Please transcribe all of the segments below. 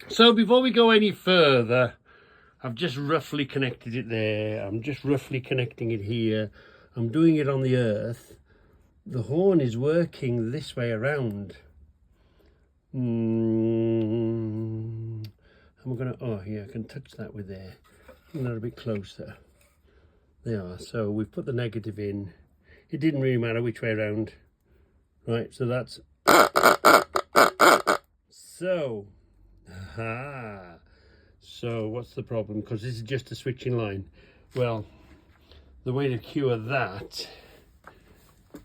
So before we go any further, I've just roughly connected it there. I'm just roughly connecting it here. I'm doing it on the earth. The horn is working this way around. I'm gonna, oh yeah, I can touch that with there. A little bit closer. They are. So we've put the negative in. It didn't really matter which way around. Right, so that's, so, aha. So what's the problem? Because this is just a switching line. Well, the way to cure that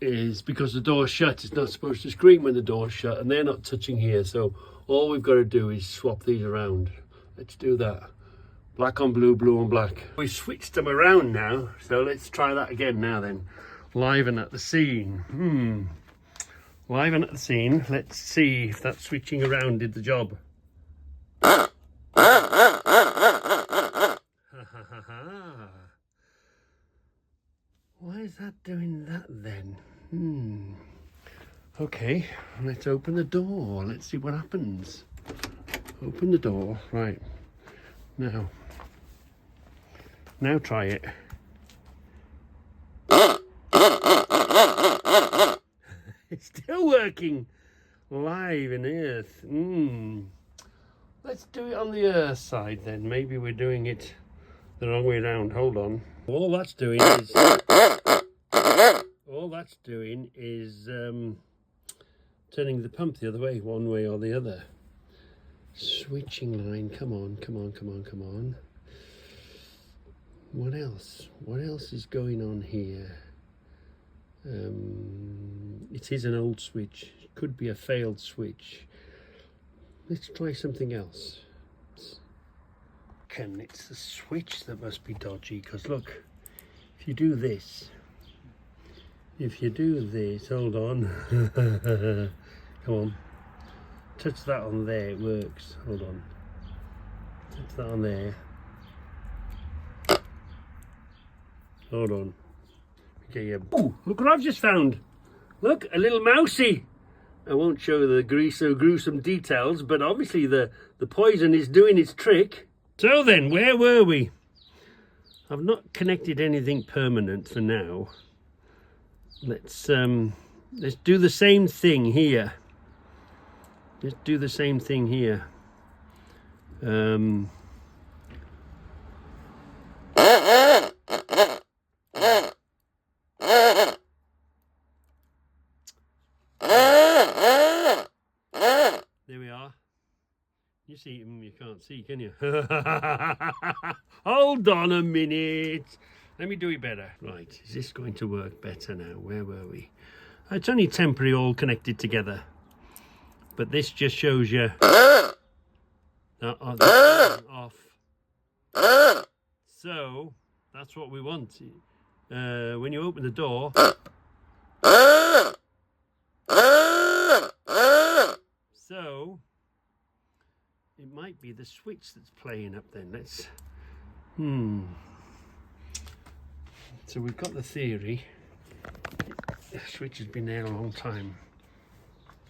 is because the door's shut. It's not supposed to scream when the door's shut, and they're not touching here. So all we've got to do is swap these around. Let's do that. Black on blue, blue on black. We switched them around now, so let's try that again now then. Liven at the scene. Liven at the scene. Let's see if that switching around did the job. Why is that doing that then? Okay, let's open the door. Let's see what happens. Open the door. Right. Now try it. It's still working. Live in earth. Let's do it on the earth side then. Maybe we're doing it the wrong way around. Hold on. All that's doing is turning the pump the other way, one way or the other. Switching line. Come on. What else? What else is going on here? It is an old switch. It could be a failed switch. Let's try something else. It's the switch that must be dodgy, because look, if you do this, hold on. Come on, touch that on there, it works. Hold on, touch that on there. Hold on. Okay, yeah. Ooh, look what I've just found. Look, a little mousey. I won't show the gruesome details, but obviously the poison is doing its trick. So then, where were we? I've not connected anything permanent for now. Let's do the same thing here. Let's do the same thing here. There we are. You see, you can't see, can you? Hold on a minute. Let me do it better. Right, is this going to work better now? Where were we? It's only temporary, all connected together. But this just shows you off. So that's what we want. When you open the door. So it might be the switch that's playing up then. Let's So we've got the theory. The switch has been there a long time.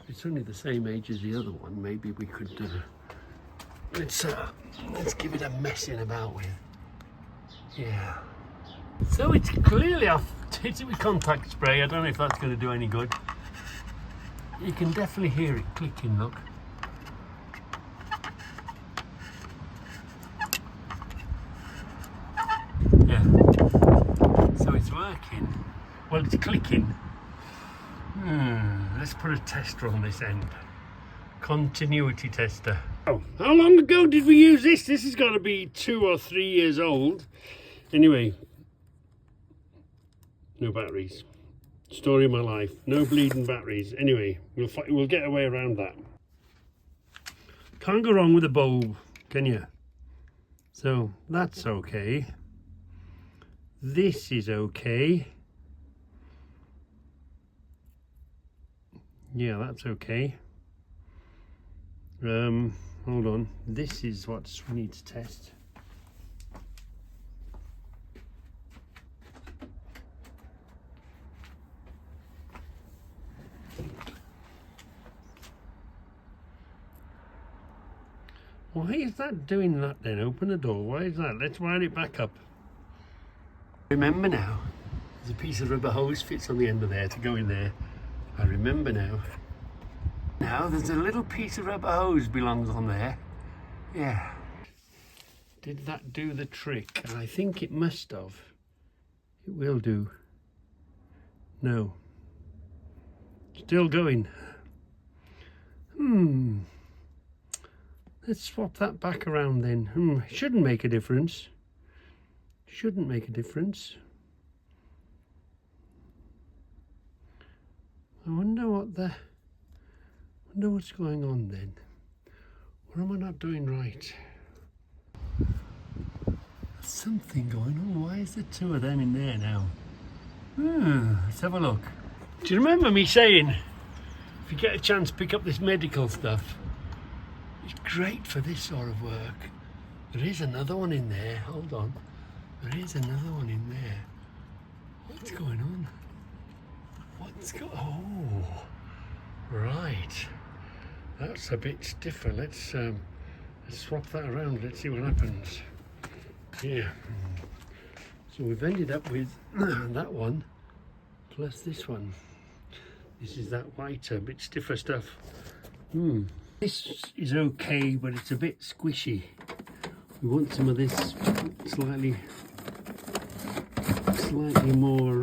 It's only the same age as the other one. Maybe we could let's give it a messing about with. Yeah. So it's clearly off. Hit it with contact spray. I don't know if that's going to do any good. You can definitely hear it clicking, look. Yeah. So it's working. Well, it's clicking. Let's put a tester on this end. Continuity tester. Oh, how long ago did we use this? This has got to be 2 or 3 years old. Anyway, no batteries. Story of my life. No bleeding batteries. Anyway, we'll get a way around that. Can't go wrong with a bulb, can you? So that's okay. This is okay. Yeah, that's okay. Hold on. This is what we need to test. Why is that doing that then? Open the door. Why is that? Let's wire it back up. Remember now. There's a piece of rubber hose fits on the end of there to go in there. I remember now. Now there's a little piece of rubber hose belongs on there. Yeah. Did that do the trick? I think it must have. It will do. No. Still going. Let's swap that back around then. Shouldn't make a difference. Shouldn't make a difference. I wonder what's going on then. What am I not doing right? Something going on. Why is there two of them in there now? Let's have a look. Do you remember me saying, if you get a chance, pick up this medical stuff? It's great for this sort of work. There is another one in there. Hold on. There is another one in there. What's going on? Oh, right. That's a bit stiffer. Let's swap that around. Let's see what happens. Yeah. So we've ended up with that one plus this one. This is that whiter, bit stiffer stuff. This is okay, but it's a bit squishy. We want some of this slightly more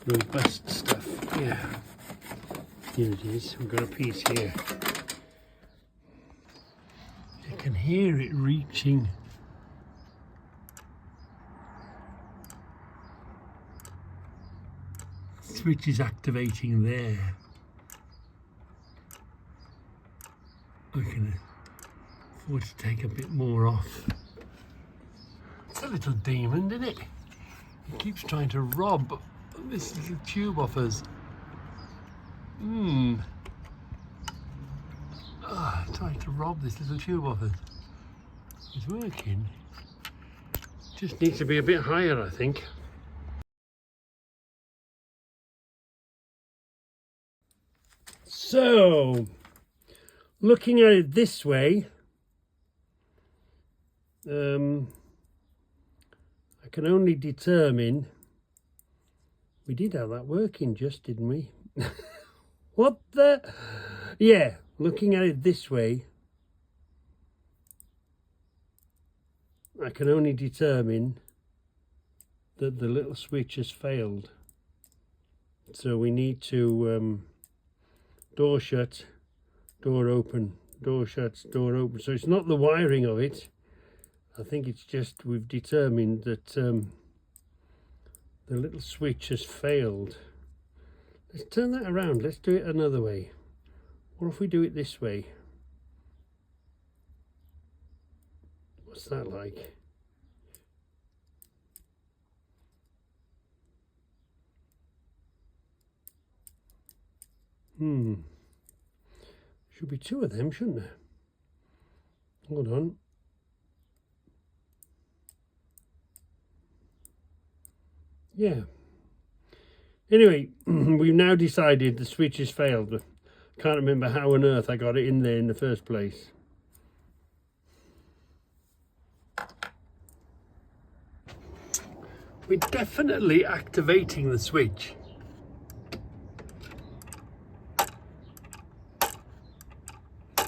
robust stuff. Yeah. Here it is. We've got a piece here. You can hear it reaching. Switch is activating there. I can afford to take a bit more off. It's a little demon, isn't it? He keeps trying to rob this little tube off us. Trying to rob this little tube off us. It's working. Just needs to be a bit higher, I think. So, looking at it this way, I can only determine, we did have that working just, didn't we? What the? Yeah, looking at it this way, I can only determine that the little switch has failed. So we need to door shut, door open, door shut, door open. So it's not the wiring of it. I think it's just we've determined that the little switch has failed. Let's turn that around. Let's do it another way. What if we do it this way? What's that like? Should be two of them, shouldn't there? Hold on. Yeah. Anyway, we've now decided the switch has failed. Can't remember how on earth I got it in there in the first place. We're definitely activating the switch.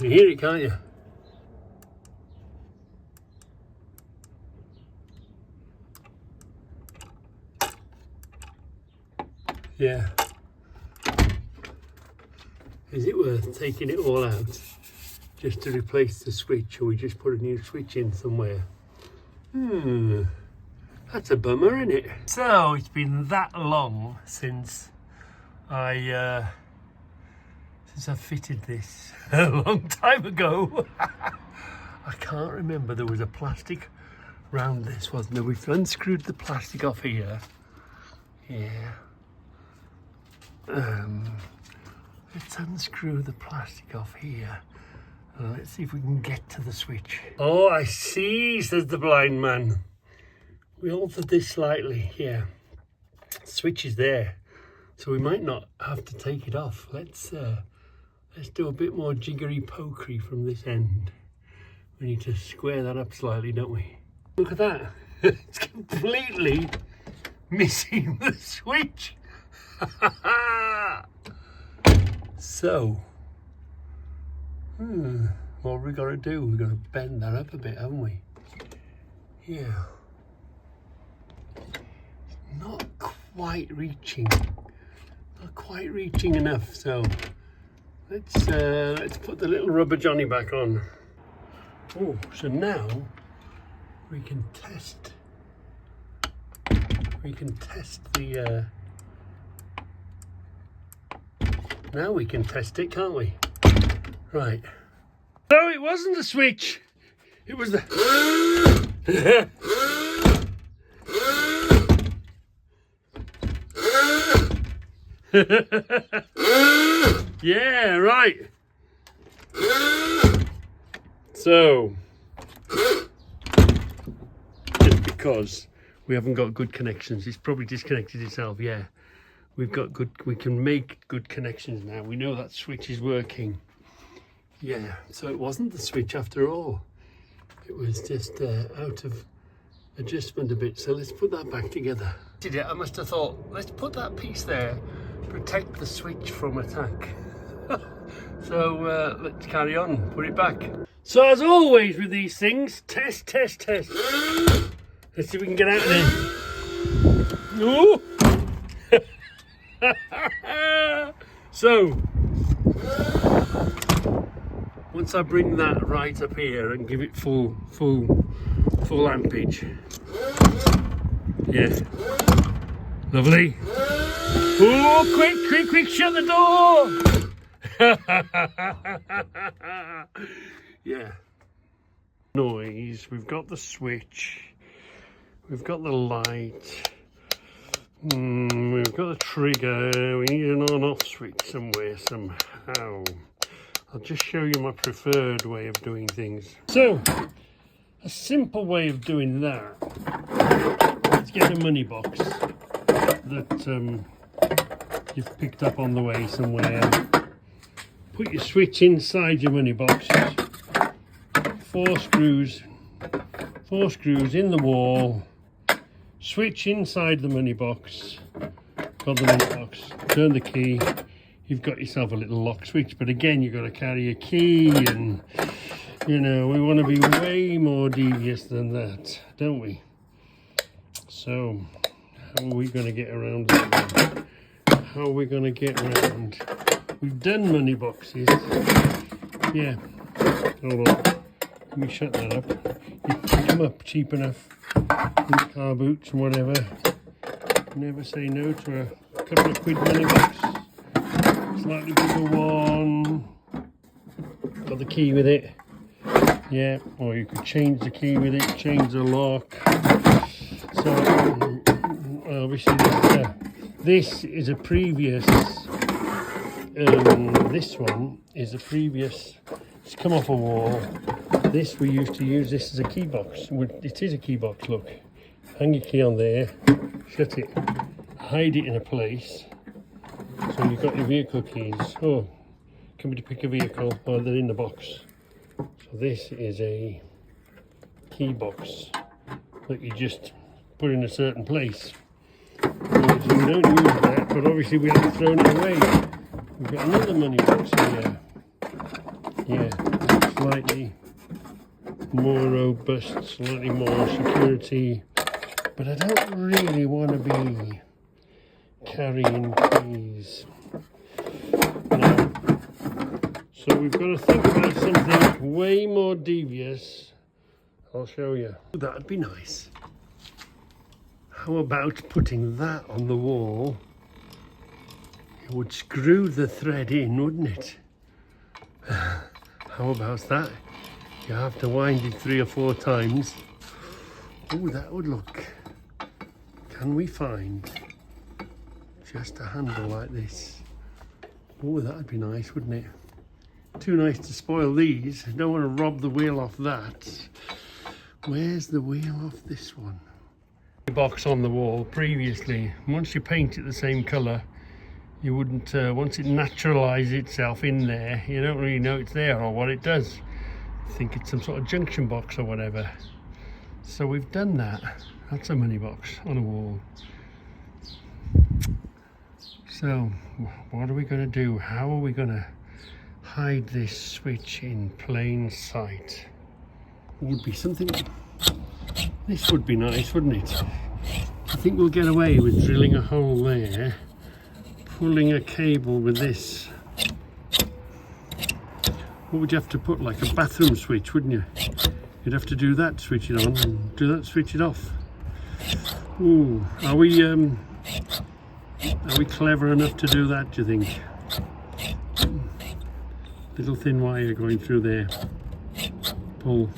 You hear it, can't you? Yeah. Is it worth taking it all out just to replace the switch, or we just put a new switch in somewhere? That's a bummer, isn't it? So it's been that long since I fitted this. A long time ago. I can't remember. There was a plastic round this, wasn't there? We've unscrewed the plastic off here. Yeah. Let's unscrew the plastic off here. Let's see if we can get to the switch. Oh, I see, says the blind man. We altered this slightly, yeah. Switch is there, so we might not have to take it off. Let's do a bit more jiggery pokery from this end. We need to square that up slightly, don't we? Look at that. It's completely missing the switch. So, what have we got to do? We've got to bend that up a bit, haven't we? Yeah. Not quite reaching. Not quite reaching enough. So let's put the little rubber Johnny back on. Oh, so now we can test. We can test the. Now we can test it, can't we? Right. No, it wasn't the switch. It was the. Yeah, right. So, just because we haven't got good connections, it's probably disconnected itself. Yeah, we can make good connections now. We know that switch is working. Yeah, so it wasn't the switch after all. It was just out of adjustment a bit. So let's put that back together. I must have thought, let's put that piece there, protect the switch from attack. So let's carry on, put it back. So as always with these things, test, test, test. Let's see if we can get out of there. Ooh. So, once I bring that right up here and give it full ampage. Yeah. Lovely. Oh, quick, shut the door. Yeah. Noise, we've got the switch, we've got the light, we've got the trigger, we need an on-off switch somewhere, somehow. I'll just show you my preferred way of doing things. So, a simple way of doing that, let's get a money box that you've picked up on the way somewhere. Put your switch inside your money box. Four screws in the wall. Switch inside the money box. Got the money box. Turn the key. You've got yourself a little lock switch. But again, you've got to carry a key, and you know we want to be way more devious than that, don't we? So, how are we going to get around that? How are we going to get around? We've done money boxes. Yeah. Hold on. Let me shut that up. You pick them up cheap enough in the car boots and whatever. Never say no to a couple of quid money box. Slightly bigger one. Got the key with it. Yeah. Or you could change the key with it. Change the lock. So obviously this is a previous. This one is a previous. It's come off a wall. This we used to use this as a key box. It is a key box, look. Hang your key on there, shut it, hide it in a place. So you've got your vehicle keys. Oh, come to pick a vehicle, oh, they're in the box. So this is a key box that you just put in a certain place. So we don't use that, but obviously we haven't thrown it away. We've got another money box here. Yeah, slightly more robust, slightly more security, but I don't really want to be carrying keys. No. So we've got to think about something way more devious. I'll show you. That'd be nice. How about putting that on the wall? It would screw the thread in, wouldn't it? How about that? You have to wind it 3 or 4 times. Oh, that would look. Can we find just a handle like this? Oh, that'd be nice, wouldn't it? Too nice to spoil these. I don't want to rob the wheel off that. Where's the wheel off this one? The box on the wall previously. Once you paint it the same colour, you wouldn't, once it naturalises itself in there, you don't really know it's there or what it does. think it's some sort of junction box or whatever. So we've done that. That's a money box on a wall. So what are we going to do? How are we going to hide this switch in plain sight? Would be something. This would be nice, wouldn't it? I think we'll get away with drilling a hole there, pulling a cable with this. What would you have to put? Like a bathroom switch, wouldn't you? You'd have to do that, switch it on, and do that, switch it off. Ooh, are we clever enough to do that, do you think? Little thin wire going through there. Pull.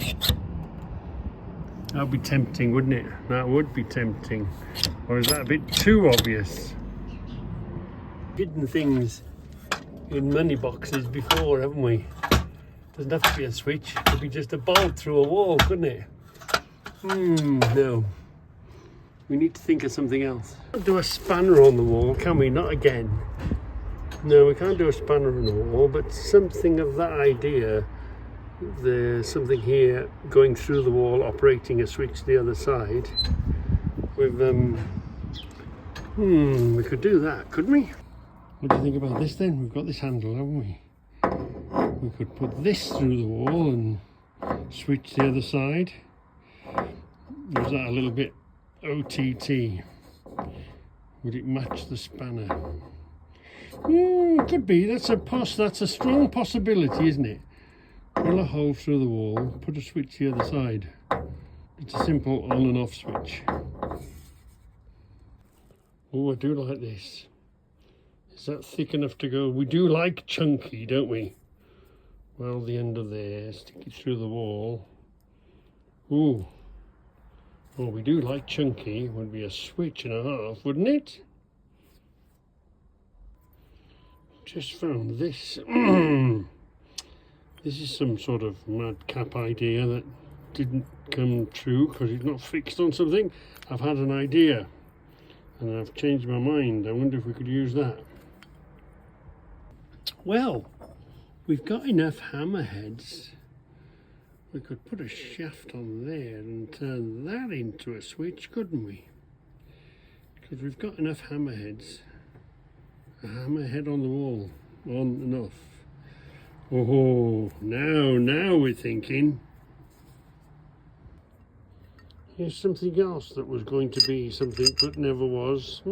That would be tempting, wouldn't it? That would be tempting. Or is that a bit too obvious? Hidden things in money boxes before, haven't we? Doesn't have to be a switch. It could be just a bolt through a wall, couldn't it? No. We need to think of something else. Can't do a spanner on the wall, can we? Not again. No, we can't do a spanner on the wall, but something of that idea. There's something here going through the wall, operating a switch the other side. We've we could do that, couldn't we? What do you think about this then? We've got this handle, haven't we? We could put this through the wall and switch the other side. Was that a little bit OTT? Would it match the spanner? Could be. That's a strong possibility, isn't it? Drill a hole through the wall, put a switch the other side. It's a simple on and off switch. Oh, I do like this. Is that thick enough to go? We do like chunky, don't we? Well, the end of there, stick it through the wall. Ooh. Well, we do like chunky. Would be a switch and a half, wouldn't it? Just found this. This is some sort of madcap idea that didn't come true because it's not fixed on something. I've had an idea and I've changed my mind. I wonder if we could use that. Well, we've got enough hammerheads. We could put a shaft on there and turn that into a switch, couldn't we? Because we've got enough hammerheads. A hammerhead on the wall, on and off. Oh, now we're thinking. Here's something else that was going to be something but never was.